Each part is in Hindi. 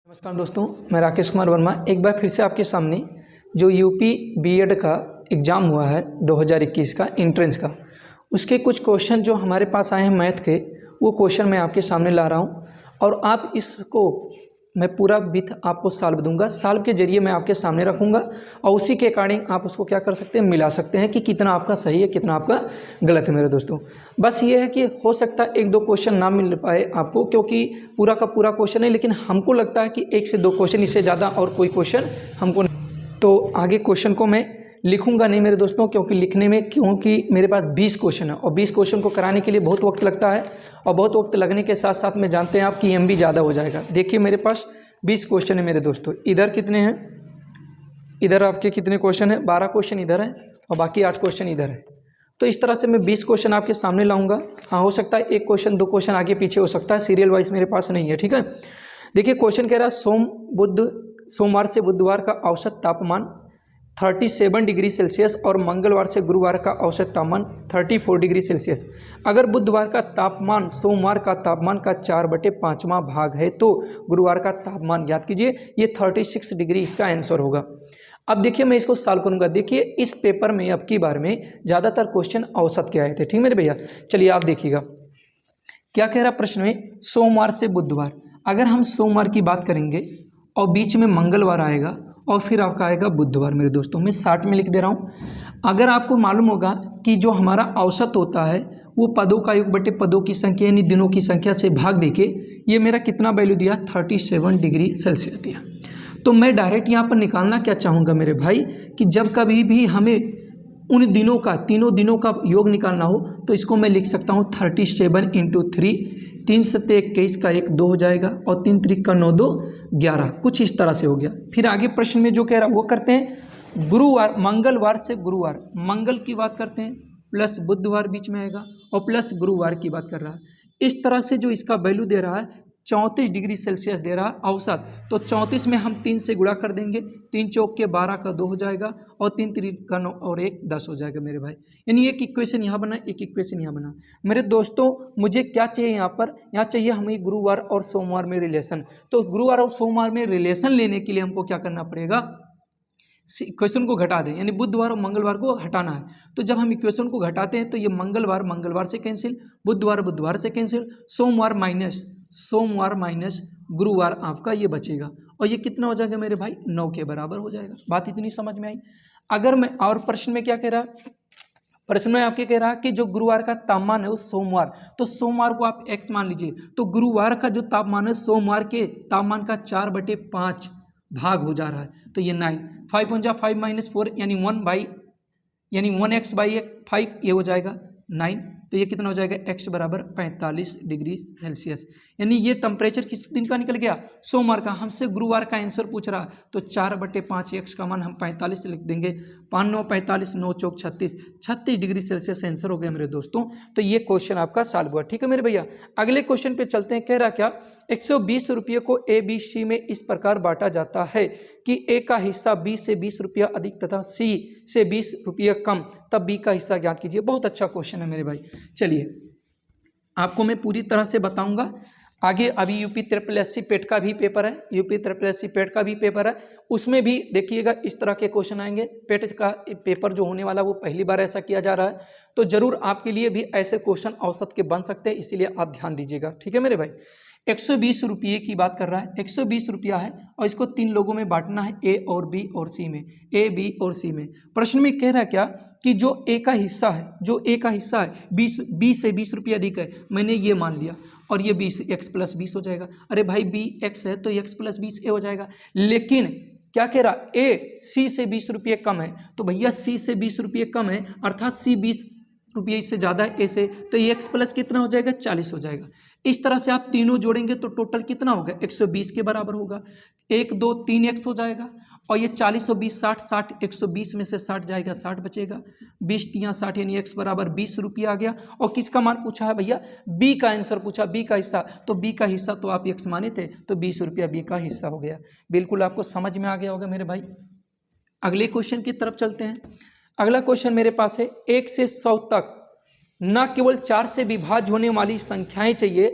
नमस्कार दोस्तों, मैं राकेश कुमार वर्मा एक बार फिर से आपके सामने जो यूपी बीएड का एग्ज़ाम हुआ है 2021 का एंट्रेंस का, उसके कुछ क्वेश्चन जो हमारे पास आए हैं मैथ के, वो क्वेश्चन मैं आपके सामने ला रहा हूँ और आप इसको मैं पूरा विथ आपको सॉल्व दूंगा। सॉल्व के जरिए मैं आपके सामने रखूँगा और उसी के अकॉर्डिंग आप उसको क्या कर सकते हैं, मिला सकते हैं कि कितना आपका सही है कितना आपका गलत है। मेरे दोस्तों, बस ये है कि हो सकता है एक दो क्वेश्चन ना मिल पाए आपको, क्योंकि पूरा का पूरा क्वेश्चन है, लेकिन हमको लगता है कि एक से दो क्वेश्चन, इससे ज़्यादा और कोई क्वेश्चन हमको तो आगे क्वेश्चन को मैं लिखूंगा नहीं मेरे दोस्तों, क्योंकि मेरे पास 20 क्वेश्चन है और 20 क्वेश्चन को कराने के लिए बहुत वक्त लगता है और बहुत वक्त लगने के साथ साथ में जानते हैं आप कि एमबी ज़्यादा हो जाएगा। देखिए मेरे पास 20 क्वेश्चन है मेरे दोस्तों। इधर कितने हैं, इधर आपके कितने क्वेश्चन है, 12 क्वेश्चन इधर है और बाकी 8 क्वेश्चन इधर है। तो इस तरह से मैं 20 क्वेश्चन आपके सामने लाऊंगा। हाँ, हो सकता है एक क्वेश्चन दो क्वेश्चन आगे पीछे हो सकता है, सीरियल वाइज मेरे पास नहीं है। ठीक है, देखिए क्वेश्चन कह रहा है सोमवार से बुधवार का औसत तापमान 37 डिग्री सेल्सियस और मंगलवार से गुरुवार का औसत तापमान 34 डिग्री सेल्सियस। अगर बुधवार का तापमान सोमवार का तापमान का 4/5वां भाग है तो गुरुवार का तापमान ज्ञात कीजिए। ये 36 डिग्री इसका आंसर होगा। अब देखिए मैं इसको सॉल्व करूंगा। देखिए इस पेपर में अब की बार में ज़्यादातर क्वेश्चन औसत के आए थे। ठीक मेरे भैया, चलिए आप देखिएगा क्या कह रहा प्रश्न में, सोमवार से बुधवार। अगर हम सोमवार की बात करेंगे और बीच में मंगलवार आएगा और फिर आपका आएगा बुधवार। मेरे दोस्तों, मैं 60 में लिख दे रहा हूँ। अगर आपको मालूम होगा कि जो हमारा औसत होता है वो पदों का योग बटे पदों की संख्या यानी दिनों की संख्या से भाग देके ये मेरा कितना वैल्यू दिया, 37 डिग्री सेल्सियस दिया। तो मैं डायरेक्ट यहाँ पर निकालना क्या चाहूँगा मेरे भाई कि जब कभी भी हमें उन दिनों का, तीनों दिनों का योग निकालना हो तो इसको मैं लिख सकता हूँ 37 × 3, 3 सत्ते 21 का 1 2 हो जाएगा और 3 त्रिक का 9 2 11, कुछ इस तरह से हो गया। फिर आगे प्रश्न में जो कह रहा वो करते हैं। गुरुवार, मंगलवार से गुरुवार, मंगल की बात करते हैं प्लस बुधवार बीच में आएगा और प्लस गुरुवार की बात कर रहा है। इस तरह से जो इसका वैल्यू दे रहा है 34 डिग्री सेल्सियस दे रहा है औसत। तो 34 में हम 3 से गुणा कर देंगे, 3 चौक के 12 का 2 हो जाएगा और 3 त्रिक का 9 और 1 10 हो जाएगा मेरे भाई। यानी एक इक्वेशन यहाँ बना, एक इक्वेशन यहाँ बना। मेरे दोस्तों मुझे क्या चाहिए यहाँ पर, यहाँ चाहिए हमें गुरुवार और सोमवार में रिलेशन। तो गुरुवार और सोमवार में रिलेशन लेने के लिए हमको क्या करना पड़ेगा, इक्वेशन को घटा दें, यानी बुधवार और मंगलवार को हटाना है। तो जब हम इक्वेशन को घटाते हैं तो ये मंगलवार से कैंसिल, बुधवार से कैंसिल, सोमवार माइनस गुरुवार आपका ये बचेगा और ये कितना हो जाएगा मेरे भाई, 9 के बराबर हो जाएगा। बात इतनी समझ में आई। अगर मैं और प्रश्न में क्या कह रहा, प्रश्न में आपके कह रहा कि जो गुरुवार का तापमान है वो सोमवार, तो सोमवार को आप x मान लीजिए। तो गुरुवार का जो तापमान है सोमवार के तापमान का 4/5 भाग हो जा रहा है, तो ये 9, 5 × 5 - 4 यानी 1x/5 ये हो जाएगा 9। तो ये कितना हो जाएगा, x बराबर 45 डिग्री सेल्सियस। यानी ये टेम्परेचर किस दिन का निकल गया, सोमवार का। हमसे गुरुवार का आंसर पूछ रहा, तो 4/5 x का मान हम 45 लिख देंगे, 5 9 45, 9 चौक 36 डिग्री सेल्सियस आंसर हो गया मेरे दोस्तों। तो ये क्वेश्चन आपका सॉल्व हुआ। ठीक है मेरे भैया, अगले क्वेश्चन पे चलते हैं। कह रहा क्या, 120 रुपये को ABC में इस प्रकार बांटा जाता है कि A का हिस्सा B से 20 रुपया अधिक तथा C से 20 रुपये कम, तब B का हिस्सा ज्ञात कीजिए। बहुत अच्छा क्वेश्चन है मेरे भाई। चलिए आपको मैं पूरी तरह से बताऊंगा आगे। अभी यूपी SSC पेट का भी पेपर है, यूपी SSC पेट का भी पेपर है, उसमें भी देखिएगा इस तरह के क्वेश्चन आएंगे। पेट का पेपर जो होने वाला वो पहली बार ऐसा किया जा रहा है, तो जरूर आपके लिए भी ऐसे क्वेश्चन औसत के बन सकते हैं, इसीलिए आप ध्यान दीजिएगा। ठीक है मेरे भाई, 120 रुपये की बात कर रहा है, 120 रुपया है और इसको 3 लोगों में बांटना है, A और B और C में, A B और C में। प्रश्न में कह रहा है क्या कि जो A का हिस्सा है, जो A का हिस्सा है 20 से 20 रुपये अधिक है, मैंने ये मान लिया और ये 20 x + 20 हो जाएगा। अरे भाई B x है तो x + 20 A हो जाएगा। लेकिन क्या कह रहा, A C से 20 रुपये कम है, तो भैया C से 20 रुपये कम है अर्थात C 20 रुपये इससे ज़्यादा है A से, तो ये x प्लस कितना हो जाएगा, 40 हो जाएगा। इस तरह से आप तीनों जोड़ेंगे तो टोटल कितना होगा, 120 के बराबर होगा। 1 2 3x हो जाएगा और ये 40 और 20 60, 60 120 में से 60 जाएगा, 60 बचेगा, 20 × 60 यानी x बराबर 20 रुपये आ गया। और किसका मान पूछा है भैया, B का आंसर पूछा, B का हिस्सा। तो B का हिस्सा तो आप x माने थे, तो 20 रुपया B का हिस्सा हो गया। बिल्कुल आपको समझ में आ गया होगा मेरे भाई। अगले क्वेश्चन की तरफ चलते हैं। अगला क्वेश्चन मेरे पास है, 1 से 100 तक न केवल 4 से विभाज्य होने वाली संख्याएं चाहिए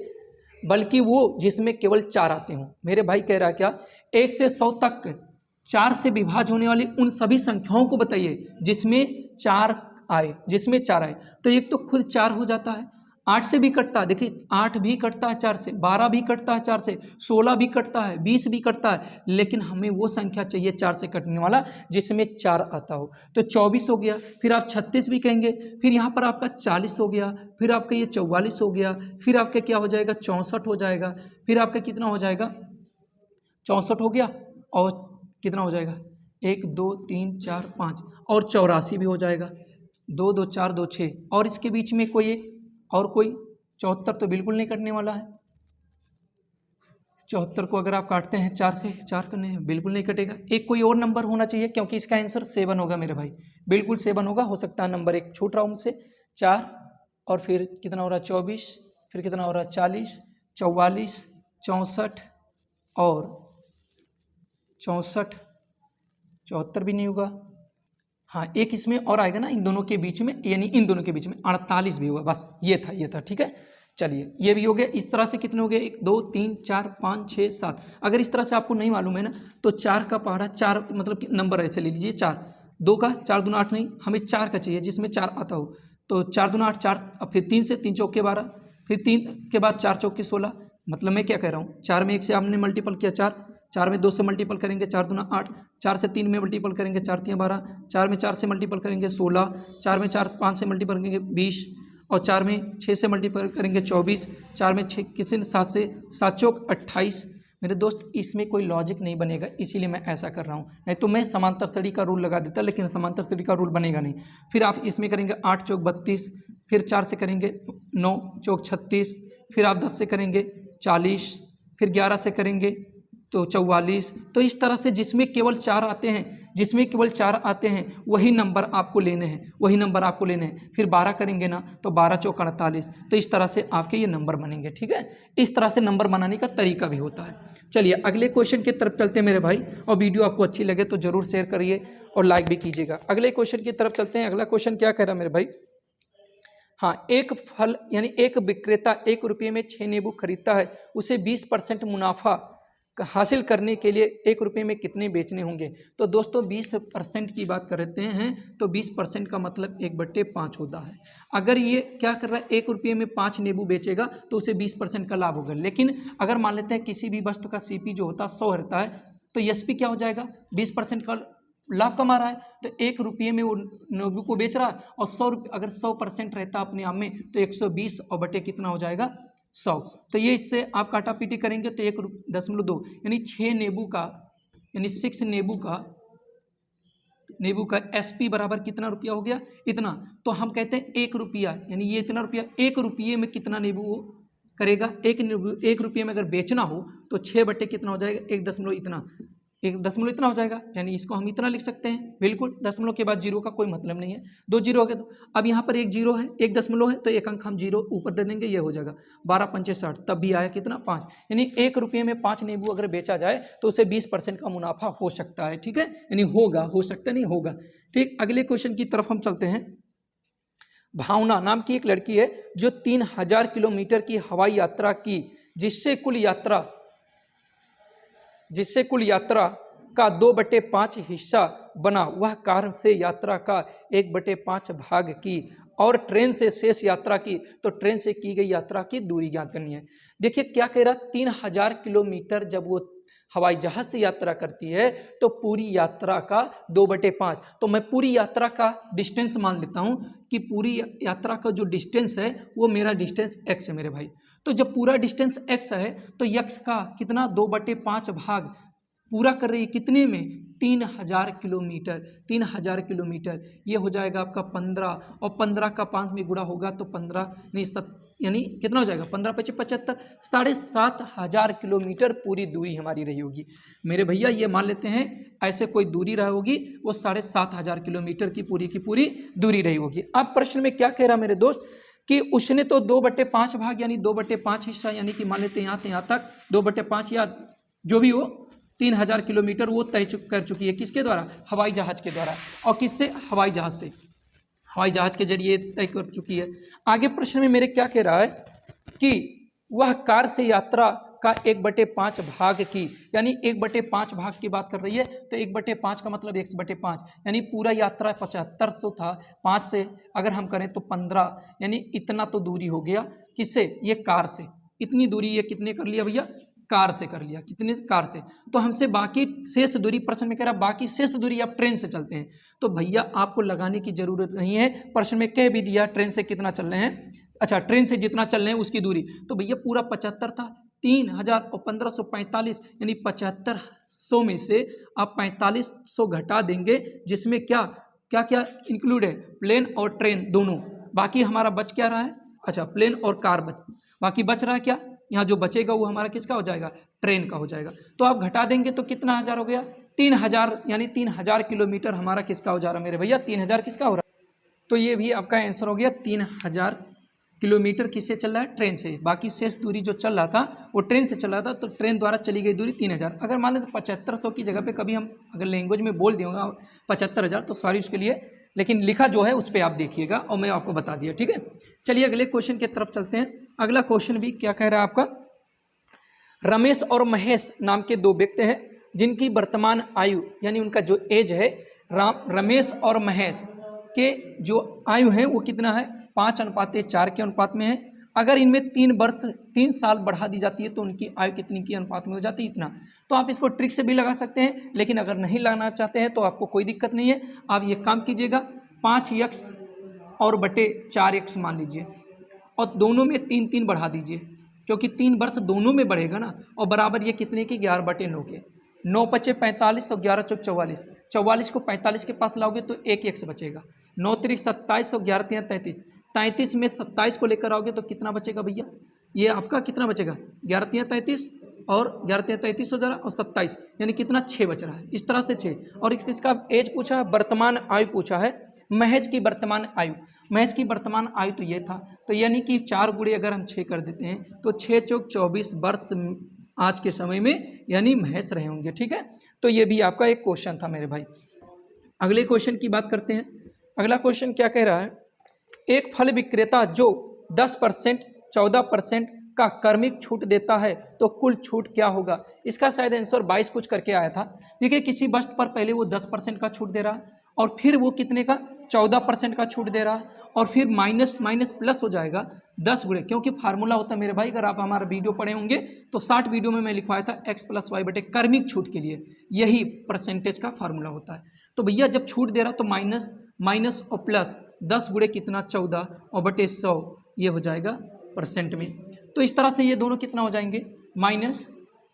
बल्कि वो जिसमें केवल 4 आते हों। मेरे भाई कह रहा है क्या, 1 से 100 तक 4 से विभाज्य होने वाली उन सभी संख्याओं को बताइए जिसमें 4 आए, जिसमें 4 आए। तो एक तो खुद 4 हो जाता है, 8 से भी कटता है, देखिए 8 भी कटता है 4 से, 12 भी कटता है 4 से, 16 भी कटता है, 20 भी कटता है, लेकिन हमें वो संख्या चाहिए 4 से कटने वाला जिसमें 4 आता हो। तो 24 हो गया, फिर आप 36 भी कहेंगे, फिर यहाँ पर आपका 40 हो गया, फिर आपका ये 44 हो गया, फिर आपका क्या हो जाएगा 64 हो जाएगा, फिर आपका कितना हो जाएगा 64 हो गया, और कितना हो जाएगा 1 2 3 4 5 और 84 भी हो जाएगा, 2 2 4 2 6, और इसके बीच में कोई एक और कोई 74 तो बिल्कुल नहीं कटने वाला है। 74 को अगर आप काटते हैं 4 से, 4 करने हैं बिल्कुल नहीं कटेगा। एक कोई और नंबर होना चाहिए क्योंकि इसका आंसर 7 होगा मेरे भाई, बिल्कुल 7 होगा। हो सकता है नंबर एक छूट रहा उनसे, 4 और फिर कितना हो रहा है 24, फिर कितना हो रहा है 40, 44, 64 और 64, 74 भी नहीं होगा। हाँ, एक इसमें और आएगा ना इन दोनों के बीच में, यानी इन दोनों के बीच में 48 भी होगा। बस ये था, ठीक है। चलिए ये भी हो गया। इस तरह से कितने हो गए 1 2 3 4 5 6 7। अगर इस तरह से आपको नहीं मालूम है ना तो 4 का पहाड़ा 4 मतलब नंबर ऐसे ले लीजिए, 4 2 का 4 दूना 8 नहीं, हमें 4 का चाहिए जिसमें 4 आता हो। तो 4 दूना 8 4, अब फिर 3 से 3 चौके 12, फिर 3 के बाद 4 चौके 16। मतलब मैं क्या कह रहा हूँ, 4 में 1 से आपने मल्टीपल किया 4, 4 में 2 से मल्टीपल करेंगे 4 दूना 8, 4 से 3 में मल्टीपल करेंगे 4 3 12, 4 में 4 से मल्टीपल करेंगे 16, 4 में 4 5 से मल्टीपल करेंगे 20, और 4 में 6 से मल्टीपल करेंगे 24, 4 में 6 किसी ने 7 से 7 चौक 28। मेरे दोस्त इसमें कोई लॉजिक नहीं बनेगा, इसीलिए मैं ऐसा कर रहा हूँ, नहीं तो मैं समांतर श्रेणी का रूल लगा देता, लेकिन समांतर श्रेणी का रूल बनेगा नहीं। फिर आप इसमें करेंगे 8 चौक 32, फिर 4 से करेंगे 9 चौक 36, फिर आप 10 से करेंगे 40, फिर 11 से करेंगे तो 44। तो इस तरह से जिसमें केवल 4 आते हैं, जिसमें केवल 4 आते हैं वही नंबर आपको लेने हैं, वही नंबर आपको लेने हैं। फिर 12 करेंगे ना तो 12 चौक 48। तो इस तरह से आपके ये नंबर बनेंगे, ठीक है। इस तरह से नंबर बनाने का तरीका भी होता है। चलिए अगले क्वेश्चन की तरफ चलते हैं मेरे भाई, और वीडियो आपको अच्छी लगे तो जरूर शेयर करिए और लाइक भी कीजिएगा। अगले क्वेश्चन की तरफ चलते हैं। अगला क्वेश्चन क्या कह रहा है मेरे भाई, हाँ, एक फल यानी एक विक्रेता 1 रुपये में 6 नींबू खरीदता है, उसे 20% मुनाफा हासिल करने के लिए 1 रुपये में कितने बेचने होंगे। तो दोस्तों 20% की बात करते हैं तो 20% का मतलब 1/5 होता है। अगर ये क्या कर रहा है 1 रुपये में 5 नींबू बेचेगा तो उसे 20% का लाभ होगा। लेकिन अगर मान लेते हैं किसी भी वस्तु का CP जो होता है 100 रहता है, तो SP क्या हो जाएगा 20% का लाभ कमा रहा है। तो 1 रुपये में वो नींबू को बेच रहा है, और 100 रुपये अगर 100% रहता अपने आप में तो 120 और बटे कितना हो जाएगा 100। तो ये इससे आप काटा पीटी करेंगे तो 1.2 यानी 6 नींबू का, यानी 6 नींबू का SP बराबर कितना रुपया हो गया, इतना। तो हम कहते हैं 1 रुपया यानी ये इतना रुपया, 1 रुपये में कितना नींबू वो करेगा। 1 रुपये में अगर बेचना हो तो 6 बटे कितना हो जाएगा 1 दशमलव इतना, 1 दशमलव इतना हो जाएगा। यानी इसको हम इतना लिख सकते हैं, बिल्कुल। दशमलव के बाद जीरो का कोई मतलब नहीं है, 2 जीरो हो गए। तो अब यहाँ पर 1 जीरो है, 1 दशमलव है, तो 1 अंक हम जीरो ऊपर दे देंगे, ये हो जाएगा 12 पंचे 60, तब भी आया कितना 5। यानी 1 रुपये में 5 नींबू अगर बेचा जाए तो उसे 20% का मुनाफा हो सकता है, ठीक है। यानी होगा, हो सकता नहीं होगा, ठीक। अगले क्वेश्चन की तरफ हम चलते हैं। भावना नाम की एक लड़की है जो 3000 किलोमीटर की हवाई यात्रा की, जिससे कुल यात्रा का 2/5 हिस्सा बना। वह कार से यात्रा का 1/5 भाग की और ट्रेन से शेष यात्रा की। तो ट्रेन से की गई यात्रा की दूरी ज्ञात करनी है। देखिए क्या कह रहा, 3000 किलोमीटर जब वो हवाई जहाज से यात्रा करती है तो पूरी यात्रा का 2/5। तो मैं पूरी यात्रा का डिस्टेंस मान लेता हूँ कि पूरी यात्रा का जो डिस्टेंस है वो मेरा डिस्टेंस x है मेरे भाई। तो जब पूरा डिस्टेंस x है तो x का कितना 2/5 भाग पूरा कर रही है कितने में 3000 किलोमीटर। 3000 किलोमीटर ये हो जाएगा आपका 15, और 15 का 5 में गुणा होगा तो 15 नहीं 7, यानी कितना हो जाएगा 15 × 5 = 75, 7500 किलोमीटर पूरी दूरी हमारी रही होगी मेरे भैया। ये मान लेते हैं ऐसे कोई दूरी रही होगी, वो 7500 किलोमीटर की पूरी दूरी रही होगी। अब प्रश्न में क्या कह रहा मेरे दोस्त कि उसने तो 2/5 भाग यानी 2/5 हिस्सा, यानी कि मान लेते हैं यहाँ से यहाँ तक 2/5 या जो भी हो 3000 किलोमीटर वो तय कर चुकी है। किसके द्वारा, हवाई जहाज के द्वारा। और किससे, हवाई जहाज से, हवाई जहाज के जरिए तय कर चुकी है। आगे प्रश्न में मेरे क्या कह रहा है कि वह कार से यात्रा का 1/5 भाग की, यानी 1/5 भाग की बात कर रही है। तो 1/5 का मतलब 1/5, यानी पूरा यात्रा 7500 था, 5 से अगर हम करें तो 15, यानी इतना तो दूरी हो गया। किससे? ये कार से। इतनी दूरी ये कितने कर लिया भैया? कार से कर लिया। कितने? कार से। तो हमसे बाकी शेष दूरी, प्रश्न में कह रहा बाकी शेष दूरी आप ट्रेन से चलते हैं, तो भैया आपको लगाने की जरूरत नहीं है, प्रश्न में कह भी दिया ट्रेन से कितना चल रहे हैं। अच्छा, ट्रेन से जितना चल रहे हैं उसकी दूरी, तो भैया पूरा 75 था, 3000 और 1545, यानी 7500 में से आप 4500 घटा देंगे, जिसमें क्या क्या क्या इंक्लूड है? प्लेन और ट्रेन दोनों। बाकी हमारा बच क्या रहा है? अच्छा, प्लेन और कार बाकी बच रहा है क्या? यहाँ जो बचेगा वो हमारा किसका हो जाएगा? ट्रेन का हो जाएगा। तो आप घटा देंगे तो कितना हज़ार हो गया? 3000, यानी 3000 किलोमीटर हमारा किसका हो जा रहा है मेरे भैया? 3000 किसका हो रहा है? तो ये भी आपका आंसर हो गया। 3000 किलोमीटर किससे चल रहा है? ट्रेन से। बाकी शेष दूरी जो चल रहा था वो ट्रेन से चल रहा था, तो ट्रेन द्वारा चली गई दूरी 3000। अगर मान लें तो 7500 की जगह पे कभी हम अगर लैंग्वेज में बोल दिया 75000, तो सॉरी उसके लिए, लेकिन लिखा जो है उस पर आप देखिएगा और मैं आपको बता दिया। ठीक है, चलिए अगले क्वेश्चन की तरफ चलते हैं। अगला क्वेश्चन भी क्या कह रहा है आपका? रमेश और महेश नाम के 2 व्यक्ति हैं जिनकी वर्तमान आयु, यानी उनका जो एज है, रमेश और महेश के जो आयु है वो कितना है? 5:4 के अनुपात में है। अगर इनमें 3 साल बढ़ा दी जाती है तो उनकी आयु कितनी की अनुपात में हो जाती है? इतना। तो आप इसको ट्रिक से भी लगा सकते हैं, लेकिन अगर नहीं लगाना चाहते हैं तो आपको कोई दिक्कत नहीं है। आप ये काम कीजिएगा, 5x और बटे 4x मान लीजिए, और दोनों में 3 बढ़ा दीजिए, क्योंकि 3 वर्ष दोनों में बढ़ेगा ना। और बराबर ये कितने की? 11/9 के। 9 बचे 45 और 11 चौक 44। 44 को 45 के पास लाओगे तो 1x बचेगा। 9 तिरिक 27 और 11 तिया 33। 33 में 27 को लेकर आओगे तो कितना बचेगा भैया? ये आपका कितना बचेगा? 11 तिया 33 और 11 तिया 33 हो जा रहा, और 27, यानी कितना? 6 बच रहा है। इस तरह से 6। और इसका एज पूछा है, वर्तमान आयु पूछा है, महेश की वर्तमान आयु। महेश की वर्तमान आयु तो ये था, तो यानी कि 4 गुणे अगर हम 6 कर देते हैं तो 6 चौक 24 वर्ष आज के समय में यानी महेश रहे होंगे। ठीक है, तो ये भी आपका एक क्वेश्चन था मेरे भाई। अगले क्वेश्चन की बात करते हैं। अगला क्वेश्चन क्या कह रहा है? एक फल विक्रेता जो 10%, 14% का क्रमिक छूट देता है तो कुल छूट क्या होगा? इसका शायद आंसर 22 कुछ करके आया था। देखिए, किसी वस्तु पर पहले वो 10% का छूट दे रहा है, और फिर वो कितने का? 14% का छूट दे रहा है, और फिर माइनस माइनस प्लस हो जाएगा 10 गुणे, क्योंकि फार्मूला होता है मेरे भाई, अगर आप हमारा वीडियो पढ़े होंगे तो 60 वीडियो में मैं लिखवाया था x + y बटे क्रमिक छूट के लिए, यही परसेंटेज का फार्मूला होता है। तो भैया जब छूट दे रहा तो माइनस माइनस और प्लस 10 गुणे कितना? 14 और बटे 100, ये हो जाएगा परसेंट में। तो इस तरह से ये दोनों कितना हो जाएंगे? माइनस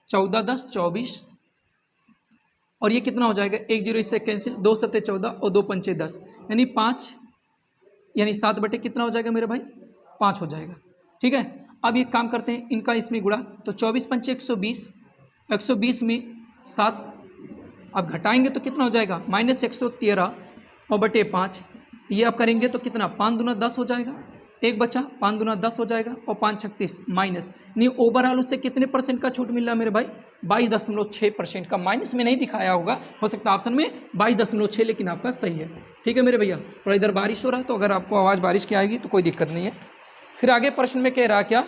14 10 24, और ये कितना हो जाएगा? 1 0 इससे कैंसिल, 2 7 14 और 2 5 10, यानी 5, यानी 7 बटे कितना हो जाएगा मेरे भाई? 5 हो जाएगा। ठीक है, अब ये काम करते हैं, इनका इसमें गुणा, तो 24 पंचे 120, 120 में 7 अब घटाएंगे तो कितना हो जाएगा? माइनस 113 और बटे 5, ये आप करेंगे तो कितना? 5 दूना 10 हो जाएगा, 1 बचा, 5 दूना 10 हो जाएगा, और 5 36 माइनस, नहीं ओवरऑल उससे कितने परसेंट का छूट मिल रहा है मेरे भाई? 22.6% का। माइनस में नहीं दिखाया होगा, हो सकता है ऑप्शन में 22.6, लेकिन आपका सही है। ठीक है मेरे भैया, थोड़ा इधर बारिश हो रहा है तो अगर आपको आवाज़ बारिश की आएगी तो कोई दिक्कत नहीं है। फिर आगे प्रश्न में कह रहा क्या?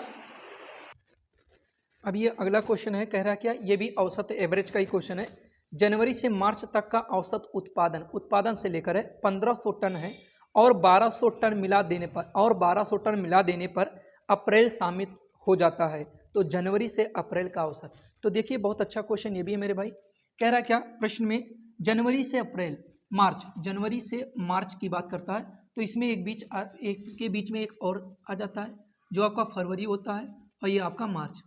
अब ये अगला क्वेश्चन है, कह रहा क्या? ये भी औसत एवरेज का ही क्वेश्चन है। जनवरी से मार्च तक का औसत उत्पादन से लेकर है 1500 टन है, और 1200 टन मिला देने पर अप्रैल शामिल हो जाता है, तो जनवरी से अप्रैल का औसत। तो देखिए, बहुत अच्छा क्वेश्चन ये भी है मेरे भाई। कह रहा क्या प्रश्न में? जनवरी से अप्रैल, जनवरी से मार्च की बात करता है, तो इसमें इसके बीच में एक और आ जाता है जो आपका फरवरी होता है, और ये आपका मार्च।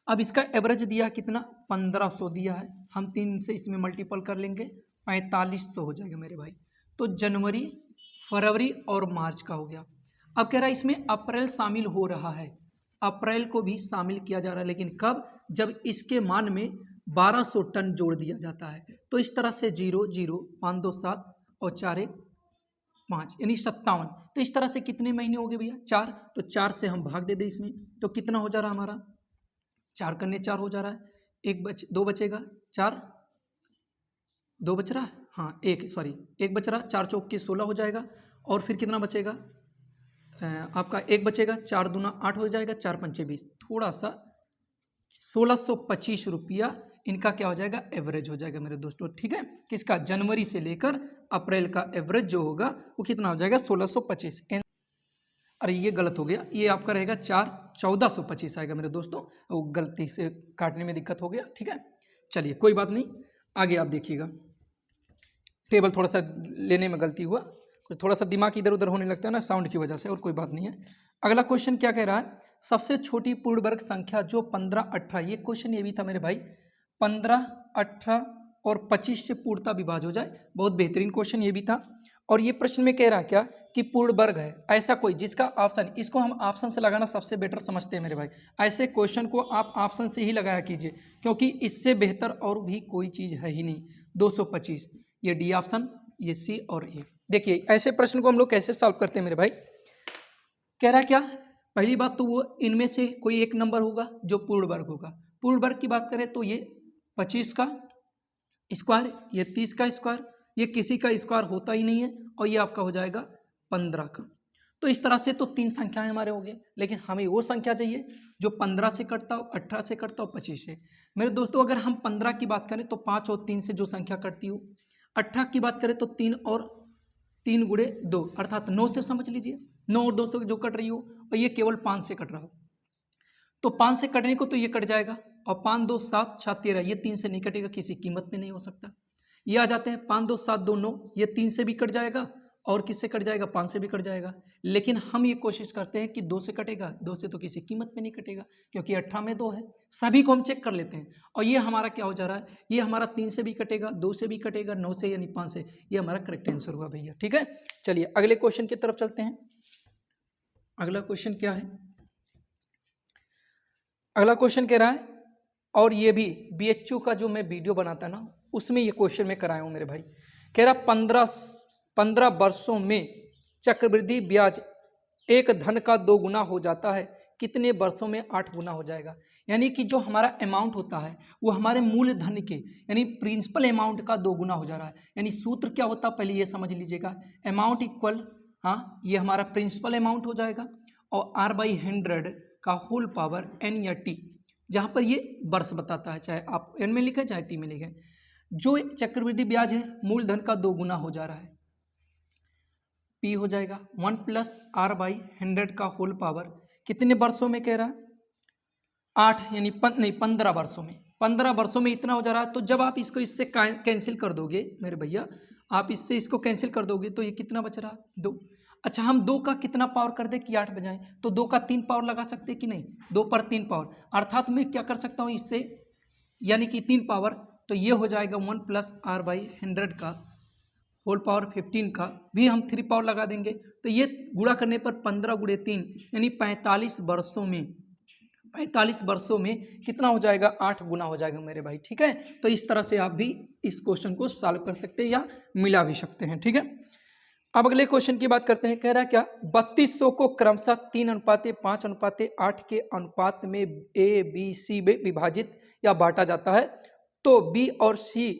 अब इसका एवरेज दिया कितना? 1500 दिया है, हम 3 से इसमें मल्टीपल कर लेंगे, 4500 हो जाएगा मेरे भाई। तो जनवरी, फरवरी और मार्च का हो गया। अब कह रहा है इसमें अप्रैल शामिल हो रहा है, अप्रैल को भी शामिल किया जा रहा है, लेकिन कब? जब इसके मान में 1200 टन जोड़ दिया जाता है। तो इस तरह से 0 0 5 2 7 और 4 1 5, यानी 57। तो इस तरह से कितने महीने हो गए भैया? 4। तो 4 से हम भाग दे दें इसमें, तो कितना हो जा रहा है हमारा? 4 करने 4 हो जा रहा है, 2 बचेगा, 4 2 बच रहा है, हाँ 1 बच रहा, 4 चौक के 16 हो जाएगा, और फिर कितना बचेगा? आपका 1 बचेगा, 4 दूना 8 हो जाएगा, 4 पंचे 20, थोड़ा सा 1625 रुपया इनका क्या हो जाएगा, एवरेज हो जाएगा मेरे दोस्तों। ठीक है, किसका, जनवरी से लेकर अप्रैल का एवरेज जो होगा वो कितना हो जाएगा, 1625। अरे ये गलत हो गया, ये आपका रहेगा 1425 आएगा मेरे दोस्तों, वो गलती से काटने में दिक्कत हो गया। ठीक है, चलिए कोई बात नहीं, आगे आप देखिएगा। टेबल थोड़ा सा लेने में गलती हुआ, कुछ थोड़ा सा दिमाग इधर उधर होने लगता है ना साउंड की वजह से, और कोई बात नहीं है। अगला क्वेश्चन क्या कह रहा है, सबसे छोटी पूर्ण वर्ग संख्या जो 15, 18, ये क्वेश्चन ये भी था मेरे भाई, 15, 18 और 25 से पूर्णता विभाज्य हो जाए। बहुत बेहतरीन क्वेश्चन ये भी था। और ये प्रश्न में कह रहा है क्या कि पूर्ण वर्ग है ऐसा कोई जिसका ऑप्शन, इसको हम ऑप्शन से लगाना सबसे बेटर समझते हैं मेरे भाई। ऐसे क्वेश्चन को आप ऑप्शन से ही लगाया कीजिए, क्योंकि इससे बेहतर और भी कोई चीज़ है ही नहीं। 225 ये डी ऑप्शन, ये सी और ए। देखिए ऐसे प्रश्न को हम लोग कैसे सॉल्व करते हैं मेरे भाई। कह रहा क्या, पहली बात तो वो इनमें से कोई एक नंबर होगा जो पूर्ण वर्ग होगा। पूर्ण वर्ग की बात करें तो ये 25 का स्क्वायर, ये 30 का स्क्वायर, ये किसी का स्क्वायर होता ही नहीं है, और ये आपका हो जाएगा 15 का। तो इस तरह से तो 3 संख्याएं हमारे हो गए, लेकिन हमें वो संख्या चाहिए जो 15 से कटता हो, 18 से कटता हो, 25 से। मेरे दोस्तों अगर हम 15 की बात करें तो 5 और 3 से जो संख्या कटती हो, 18 की बात करें तो 3 और 3 गुणे 2 अर्थात 9 से समझ लीजिए, 9 और 2 से जो कट रही हो, और ये केवल 5 से कट रहा हो। तो 5 से कटने को तो ये कट जाएगा, और 5 2 7 6 13, ये 3 से नहीं कटेगा, किसी कीमत में नहीं हो सकता। ये आ जाते हैं 5 2 7 2 9, ये 3 से भी कट जाएगा, और किससे कट जाएगा, 5 से भी कट जाएगा। लेकिन हम ये कोशिश करते हैं कि 2 से कटेगा, 2 से तो किसी कीमत में नहीं कटेगा, क्योंकि 18 में 2 है। सभी को हम चेक कर लेते हैं, और ये हमारा क्या हो जा रहा है, ये हमारा 3 से भी कटेगा, 2 से भी कटेगा, 9 से यानी 5 से, ये हमारा करेक्ट आंसर हुआ भैया। ठीक है, चलिए अगले क्वेश्चन की तरफ चलते हैं। अगला क्वेश्चन क्या है, अगला क्वेश्चन कह रहा है, और ये भी BHU का जो मैं वीडियो बनाता ना उसमें ये क्वेश्चन मैं कराया हूँ मेरे भाई। कह रहा 15 वर्षों में चक्रवृद्धि ब्याज एक धन का 2 गुना हो जाता है, कितने वर्षों में 8 गुना हो जाएगा। यानी कि जो हमारा अमाउंट होता है वो हमारे मूल धन के यानी प्रिंसिपल अमाउंट का 2 गुना हो जा रहा है। यानी सूत्र क्या होता है पहले ये समझ लीजिएगा, अमाउंट इक्वल, हाँ ये हमारा प्रिंसिपल अमाउंट हो जाएगा, और R/100 का होल पावर n या t, जहाँ पर ये वर्ष बताता है, चाहे आप n में लिखें चाहे t में लिखें। जो चक्रवृद्धि ब्याज है मूलधन का 2 गुना हो जा रहा है, p हो जाएगा 1 + R/100 का होल पावर, कितने वर्षों में कह रहा है, 8 यानी 15 वर्षों में। 15 वर्षों में इतना हो जा रहा है। तो जब आप इसको इससे कैंसिल कर दोगे मेरे भैया, आप इससे इसको कैंसिल कर दोगे तो ये कितना बच रहा, 2। अच्छा हम 2 का कितना पावर कर दे कि 8 बजाएं, तो 2 का 3 पावर लगा सकते कि नहीं, 2 पर 3 पावर, अर्थात मैं क्या कर सकता हूँ इससे, यानी कि 3 पावर, तो ये हो जाएगा 1 + R/100 का होल पावर 15 का भी हम 3 पावर लगा देंगे, तो ये गुणा करने पर 15 × 3 यानी 45 वर्षों में, 45 वर्षों में कितना हो जाएगा, 8 गुना हो जाएगा मेरे भाई। ठीक है, तो इस तरह से आप भी इस क्वेश्चन को सॉल्व कर सकते हैं या मिला भी सकते हैं। ठीक है, अब अगले क्वेश्चन की बात करते हैं। कह रहा है क्या, 3200 को क्रमशः 3:5:8 के अनुपात में A, B, C में विभाजित या बांटा जाता है, तो B और C